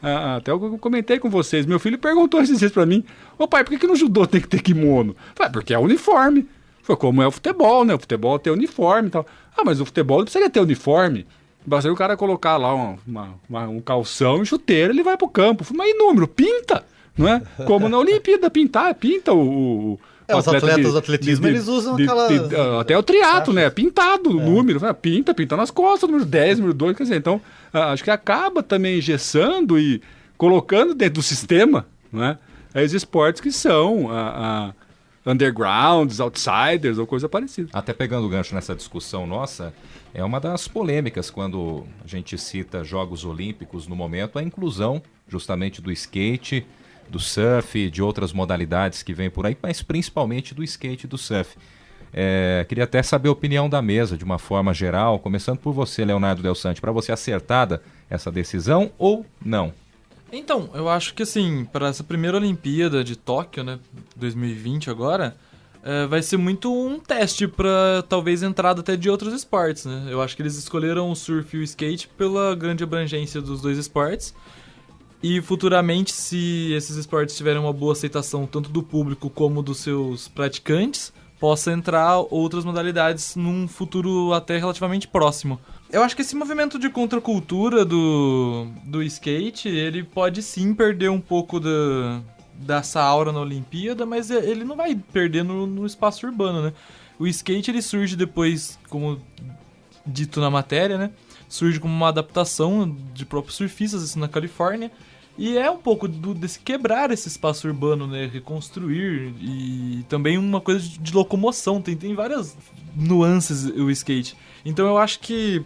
Até eu comentei com vocês, meu filho perguntou esses dias pra mim: ô pai, por que no judô tem que ter kimono? Falei, porque é uniforme. Foi como é o futebol, né? O futebol tem uniforme e tal. Mas o futebol não precisaria ter uniforme. Basta o cara colocar lá um calção e chuteira, ele vai pro campo. Mas e número? Pinta, não é? Como na Olimpíada, pinta o os atletas do atletismo, eles usam aquela... até o triatlo, né? Pintado o número. Pinta nas costas, número 10, número 2. Quer dizer, então, acho que acaba também engessando e colocando dentro do sistema, né? Os esportes que são undergrounds, outsiders ou coisa parecida. Até pegando o gancho nessa discussão nossa, é uma das polêmicas quando a gente cita Jogos Olímpicos no momento, a inclusão justamente do skate, do surf, de outras modalidades que vêm por aí, mas principalmente do skate e do surf. Queria até saber a opinião da mesa, de uma forma geral, começando por você, Leonardo Del Sante. Para você, acertada essa decisão ou não? Então, eu acho que assim, para essa primeira Olimpíada de Tóquio, né, 2020 agora, vai ser muito um teste para talvez entrada até de outros esportes, né? Eu acho que eles escolheram o surf e o skate pela grande abrangência dos dois esportes. E futuramente, se esses esportes tiverem uma boa aceitação tanto do público como dos seus praticantes, possa entrar outras modalidades num futuro até relativamente próximo. Eu acho que esse movimento de contracultura do skate, ele pode sim perder um pouco dessa aura na Olimpíada, mas ele não vai perder no espaço urbano, né? O skate, ele surge depois, como dito na matéria, né? Surge como uma adaptação de próprios surfistas, isso na Califórnia. E é um pouco desse quebrar esse espaço urbano, né? Reconstruir e também uma coisa de locomoção. Tem várias nuances o skate. Então eu acho que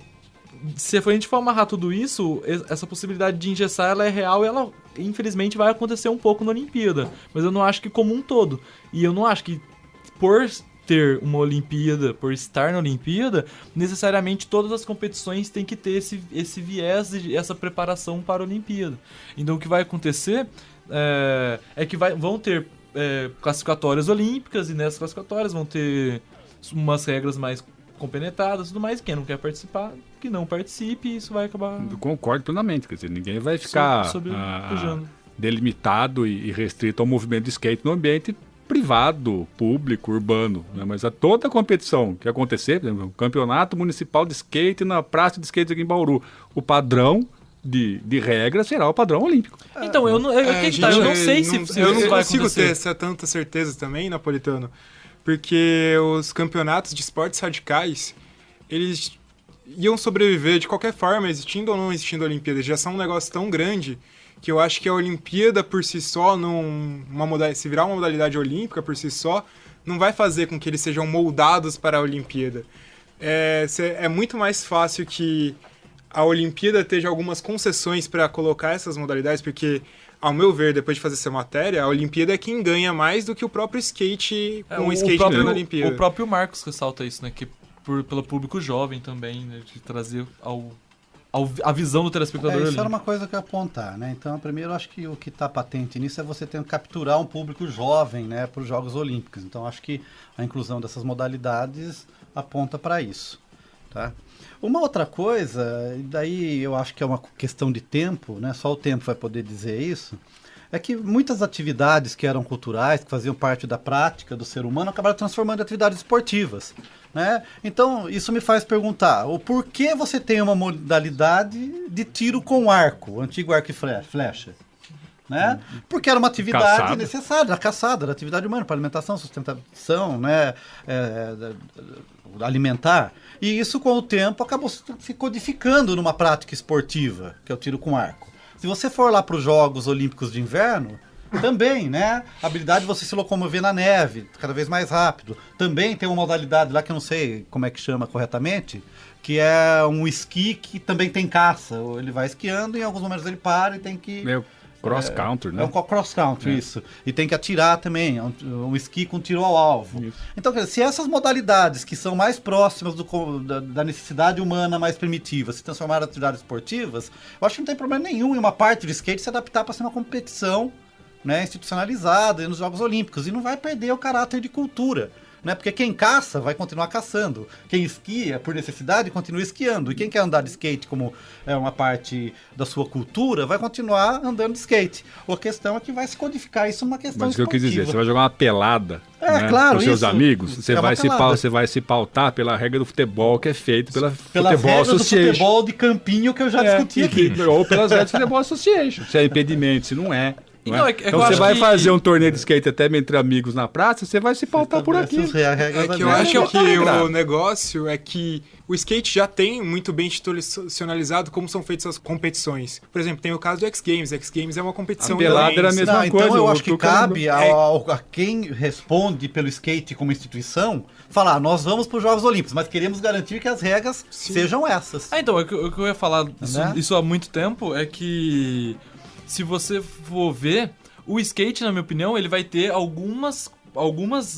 se a gente for amarrar tudo isso, essa possibilidade de engessar ela é real e ela infelizmente vai acontecer um pouco na Olimpíada. Mas eu não acho que como um todo. E eu não acho que por ter uma Olimpíada, por estar na Olimpíada, necessariamente todas as competições têm que ter esse viés e essa preparação para a Olimpíada. Então o que vai acontecer é que vão ter classificatórias olímpicas, e nessas classificatórias vão ter umas regras mais compenetradas e tudo mais. Quem não quer participar, que não participe, e isso vai acabar... Eu concordo plenamente, quer dizer, ninguém vai ficar delimitado e restrito ao movimento de skate no ambiente privado, público, urbano, né? Mas toda a competição que acontecer, por exemplo, o campeonato municipal de skate na praça de skate aqui em Bauru, o padrão de regra será o padrão olímpico. Então, eu não sei se eu não vai consigo acontecer. ter tanta certeza também, Napolitano, porque os campeonatos de esportes radicais, eles iam sobreviver de qualquer forma, existindo ou não existindo a Olimpíada. Já são um negócio tão grande que eu acho que a Olimpíada por si só, se virar uma modalidade olímpica por si só, não vai fazer com que eles sejam moldados para a Olimpíada. É muito mais fácil que a Olimpíada esteja algumas concessões para colocar essas modalidades, porque, ao meu ver, depois de fazer essa matéria, a Olimpíada é quem ganha mais do que o próprio skate com o skate na Olimpíada. O próprio Marcos ressalta isso, né? Que pelo público jovem também, né, de trazer a visão do telespectador. Isso era uma coisa que eu ia apontar, né? Então, primeiro, acho que o que está patente nisso é você ter que capturar um público jovem, né, para os Jogos Olímpicos. Então, acho que a inclusão dessas modalidades aponta para isso, tá? Uma outra coisa, e daí eu acho que é uma questão de tempo, né? Só o tempo vai poder dizer isso, é que muitas atividades que eram culturais, que faziam parte da prática do ser humano, acabaram transformando em atividades esportivas, né? Então, isso me faz perguntar, o porquê você tem uma modalidade de tiro com arco, o antigo arco e flecha, né? Porque era uma atividade necessária, a caçada, era atividade humana para alimentação, sustentação, né? Alimentar. E isso, com o tempo, acabou se codificando numa prática esportiva, que é o tiro com arco. Se você for lá para os Jogos Olímpicos de Inverno, também, né? A habilidade de você se locomover na neve, cada vez mais rápido. Também tem uma modalidade lá que eu não sei como é que chama corretamente, que é um esqui que também tem caça. Ele vai esquiando e em alguns momentos ele para e tem que Cross country, né? É um cross country, isso. E tem que atirar também, um esqui com tiro ao alvo. Isso. Então, se essas modalidades que são mais próximas da necessidade humana mais primitiva se transformarem em atividades esportivas, eu acho que não tem problema nenhum em uma parte do skate se adaptar para ser uma competição, né, institucionalizada nos Jogos Olímpicos. E não vai perder o caráter de cultura. Né? Porque quem caça vai continuar caçando. Quem esquia por necessidade continua esquiando. E quem quer andar de skate como uma parte da sua cultura vai continuar andando de skate. A questão é que vai se codificar isso numa questão Mas o que eu quis dizer, esportiva. você vai jogar uma pelada, né, claro, com seus isso amigos, você vai se pautar pela regra do futebol que é feito pela Futebol Association. Do futebol de campinho que eu já discuti aqui. Ou pelas regras do Futebol Association. Se é impedimento, se não é. Então, então você vai fazer um torneio de skate até entre amigos na praça, você vai se pautar por aqui. Eu acho que o negócio é que o skate já tem muito bem institucionalizado como são feitas as competições. Por exemplo, tem o caso do X Games. X Games é uma competição. A pelada era a mesma coisa. Então eu acho que cabe a quem responde pelo skate como instituição falar, nós vamos para os Jogos Olímpicos, mas queremos garantir que as regras sejam essas. Então, o que eu ia falar isso há muito tempo é que se você for ver, o skate, na minha opinião, ele vai ter algumas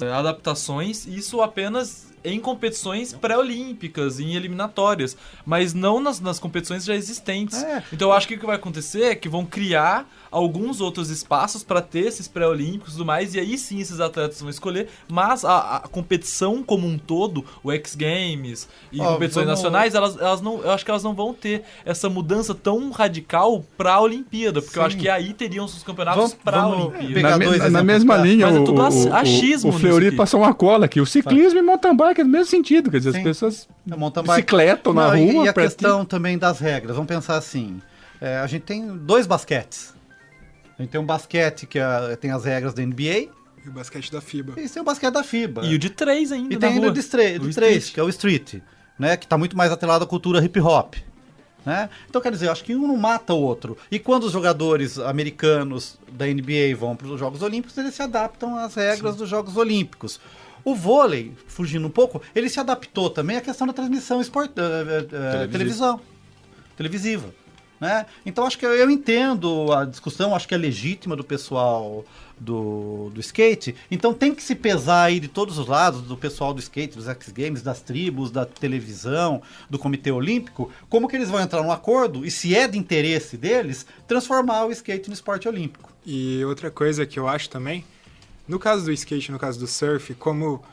adaptações, isso apenas em competições pré-olímpicas, em eliminatórias, mas não nas competições já existentes. Então eu acho que o que vai acontecer é que vão criar alguns outros espaços para ter esses pré-olímpicos e tudo mais, e aí sim esses atletas vão escolher, mas a competição como um todo, o X Games e competições nacionais, elas não, eu acho que elas não vão ter essa mudança tão radical para a Olimpíada, porque eu acho que aí teriam os campeonatos para a Olimpíada. Na mesma linha, mas é tudo achismo. O Fleury passou uma cola aqui, o ciclismo e mountain bike é no mesmo sentido, quer dizer, as pessoas bicicletam na rua. E a questão também das regras, vamos pensar assim, a gente tem 2 basquetes. A gente tem um basquete que tem as regras da NBA. E o basquete da FIBA. E tem o basquete da FIBA. E o de 3 ainda. E tem o de 3, que é o street, né? Que está muito mais atrelado à cultura hip hop. Né? Então, quer dizer, eu acho que um não mata o outro. E quando os jogadores americanos da NBA vão para os Jogos Olímpicos, eles se adaptam às regras dos Jogos Olímpicos. O vôlei, fugindo um pouco, ele se adaptou também à questão da transmissão televisiva. Né? Então acho que eu entendo a discussão, acho que é legítima do pessoal do skate, então tem que se pesar aí de todos os lados, do pessoal do skate, dos X Games, das tribos, da televisão, do Comitê Olímpico, como que eles vão entrar num acordo e, se é de interesse deles, transformar o skate no esporte olímpico. E outra coisa que eu acho também, no caso do skate, no caso do surf, como,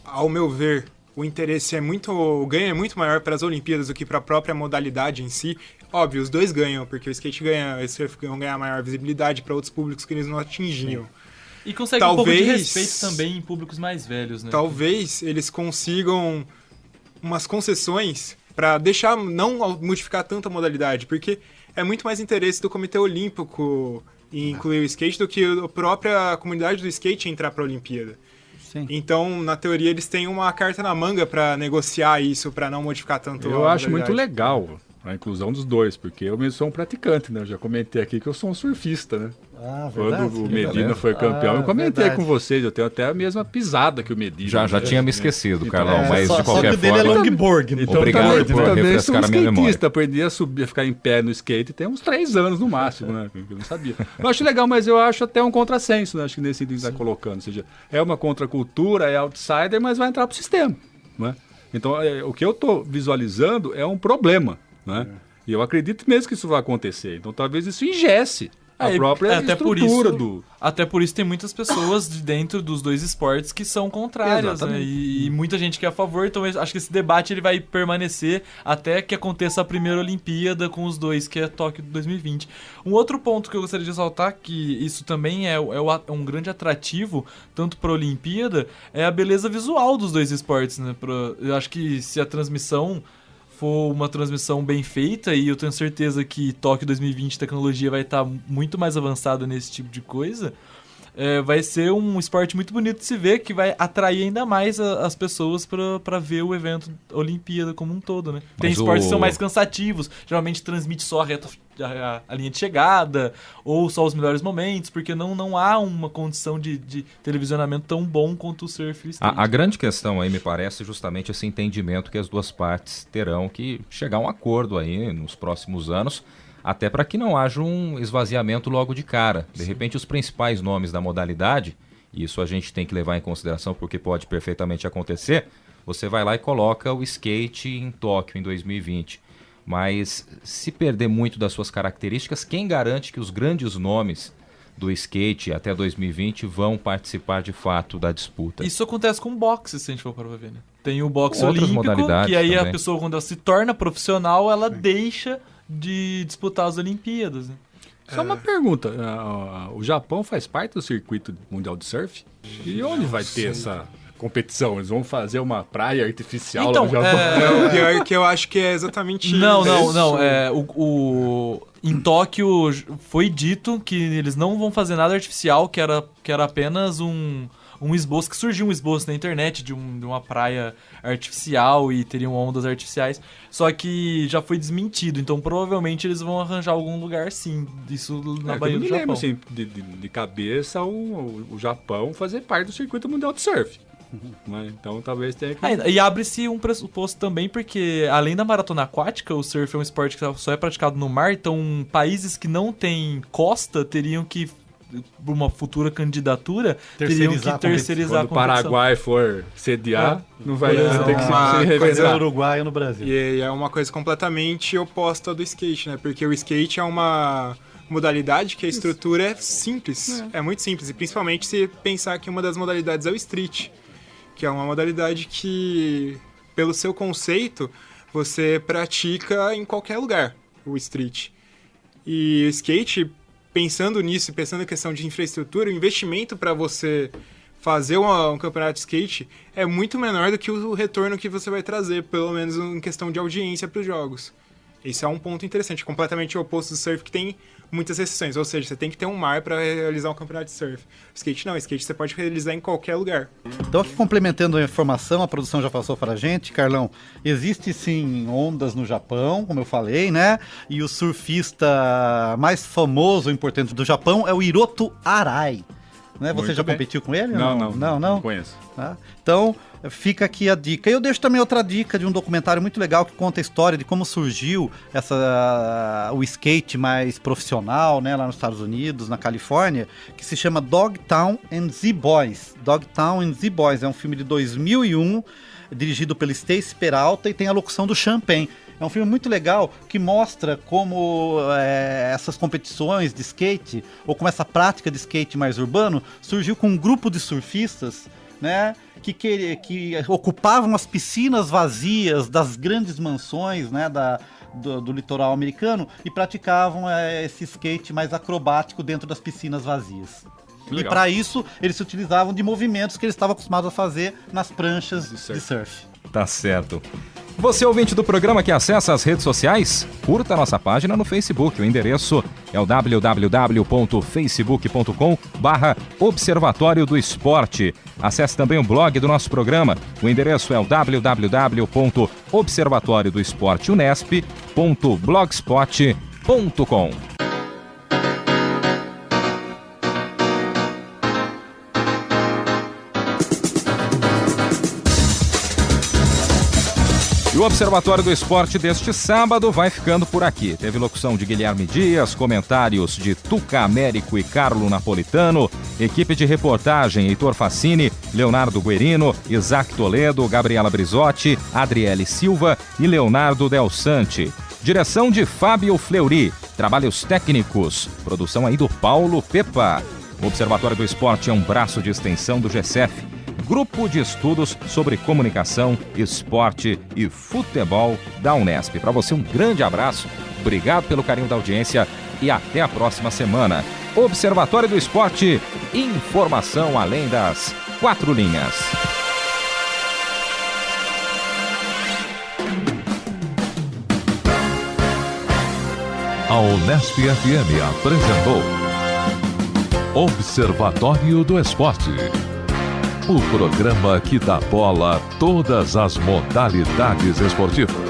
ao meu ver, o ganho é muito maior para as Olimpíadas do que para a própria modalidade em si. Óbvio, os dois ganham, porque o skate ganha, o surf vão ganhar maior visibilidade para outros públicos que eles não atingiam. Sim. E consegue um pouco de respeito também em públicos mais velhos, né? Talvez eles consigam umas concessões para não modificar tanto a modalidade, porque é muito mais interesse do Comitê Olímpico em incluir o skate do que a própria comunidade do skate entrar para a Olimpíada. Sim. Então, na teoria, eles têm uma carta na manga para negociar isso, para não modificar tanto. Eu acho muito legal a inclusão dos dois, porque eu mesmo sou um praticante, né? Eu já comentei aqui que eu sou um surfista, né? Verdade. Quando o Medina foi campeão, eu comentei com vocês, eu tenho até a mesma pisada que o Medina. Já tinha me esquecido, Carlão, mas de qualquer forma... Só que o dele é longboard. Então, obrigado por refrescar a minha memória. Aprendi a subir, a ficar em pé no skate tem uns 3 anos no máximo, né? Eu não sabia. Eu acho legal, mas eu acho até um contrassenso, né? Acho que nesse sentido que está colocando. Ou seja, é uma contracultura, é outsider, mas vai entrar pro sistema, né? Então, o que eu estou visualizando é um problema, né? E eu acredito mesmo que isso vai acontecer. Então, talvez isso ingesse a própria estrutura do... Até por isso tem muitas pessoas de dentro dos dois esportes que são contrárias, né? E muita gente que é a favor. Então acho que esse debate ele vai permanecer até que aconteça a primeira Olimpíada com os dois, que é Tóquio 2020. Um outro ponto que eu gostaria de ressaltar, que isso também é um grande atrativo, tanto para a Olimpíada, é a beleza visual dos dois esportes, né? Eu acho que se a transmissão for uma transmissão bem feita, e eu tenho certeza que Tóquio 2020 tecnologia vai estar muito mais avançada nesse tipo de coisa, vai ser um esporte muito bonito de se ver, que vai atrair ainda mais as pessoas para ver o evento Olimpíada como um todo, né? Tem esportes que são mais cansativos, geralmente transmite só a linha de chegada, ou só os melhores momentos, porque não há uma condição de televisionamento tão bom quanto o surf e o skate. A grande questão aí, me parece, justamente esse entendimento que as duas partes terão que chegar a um acordo aí nos próximos anos, até para que não haja um esvaziamento logo de cara. De repente, os principais nomes da modalidade, e isso a gente tem que levar em consideração porque pode perfeitamente acontecer, você vai lá e coloca o skate em Tóquio em 2020. Mas se perder muito das suas características, quem garante que os grandes nomes do skate até 2020 vão participar de fato da disputa? Isso acontece com boxe, se a gente for para ver, né? Tem o boxe Outras olímpico, modalidades que aí também. a pessoa, quando ela se torna profissional, ela deixa de disputar as Olimpíadas, né? Só uma pergunta, o Japão faz parte do circuito mundial de surf? E onde vai ter essa competição? Eles vão fazer uma praia artificial então, lá no Japão? O pior é que eu acho que é exatamente Não. isso. Em Tóquio foi dito que eles não vão fazer nada artificial, que era apenas um esboço, que surgiu um esboço na internet de uma praia artificial e teriam ondas artificiais, só que já foi desmentido, então provavelmente eles vão arranjar algum lugar sim, isso na Baía do Japão. Eu me lembro, assim, de cabeça, o Japão fazer parte do circuito mundial de surf. Então talvez tenha que... E abre-se um pressuposto também, porque além da maratona aquática, o surf é um esporte que só é praticado no mar, então países que não têm costa teriam que, por uma futura candidatura, teriam que terceirizar a competição. Quando o Paraguai for sediar, não vai ter que se revezar. revezar. No Uruguai e no Brasil. E é uma coisa completamente oposta do skate, né? Porque o skate é uma modalidade que a estrutura é simples, é muito simples, e principalmente se pensar que uma das modalidades é o street, que é uma modalidade que, pelo seu conceito, você pratica em qualquer lugar, o street. E o skate, pensando nisso, pensando na questão de infraestrutura, o investimento para você fazer um campeonato de skate é muito menor do que o retorno que você vai trazer, pelo menos em questão de audiência para os jogos. Esse é um ponto interessante, completamente oposto do surf, que tem muitas restrições, ou seja, você tem que ter um mar para realizar um campeonato de surf. Skate não, skate você pode realizar em qualquer lugar. Então, aqui complementando a informação, a produção já passou para a gente, Carlão, existe sim ondas no Japão, como eu falei, né? E o surfista mais famoso e importante do Japão é o Hiroto Arai. Né? Você já competiu com ele? Não conheço. Tá? Então, fica aqui a dica. Eu deixo também outra dica de um documentário muito legal que conta a história de como surgiu o skate mais profissional, né, lá nos Estados Unidos, na Califórnia, que se chama Dogtown and Z-Boys. Dogtown and Z-Boys é um filme de 2001, dirigido pelo Stacy Peralta e tem a locução do Champagne. É um filme muito legal que mostra como essas competições de skate, ou como essa prática de skate mais urbano, surgiu com um grupo de surfistas, né, que ocupavam as piscinas vazias das grandes mansões, né, do litoral americano e praticavam esse skate mais acrobático dentro das piscinas vazias. Legal. E para isso eles se utilizavam de movimentos que eles estavam acostumados a fazer nas pranchas de surf. Tá certo. Você, ouvinte do programa que acessa as redes sociais, curta a nossa página no Facebook. O endereço é o www.facebook.com/Observatório do Esporte. Acesse também o blog do nosso programa. O endereço é o www.observatoriodoesporteunesp.blogspot.com. O Observatório do Esporte deste sábado vai ficando por aqui. Teve locução de Guilherme Dias, comentários de Tuca Américo e Carlo Napolitano, equipe de reportagem Heitor Facini, Leonardo Guerino, Isaac Toledo, Gabriela Brizotti, Adriele Silva e Leonardo Del Sante. Direção de Fábio Fleury, trabalhos técnicos, produção aí do Paulo Pepa. O Observatório do Esporte é um braço de extensão do GCF, Grupo de Estudos sobre Comunicação, Esporte e Futebol da Unesp. Para você, um grande abraço, obrigado pelo carinho da audiência e até a próxima semana. Observatório do Esporte, informação além das quatro linhas. A Unesp FM apresentou Observatório do Esporte. O programa que dá bola a todas as modalidades esportivas.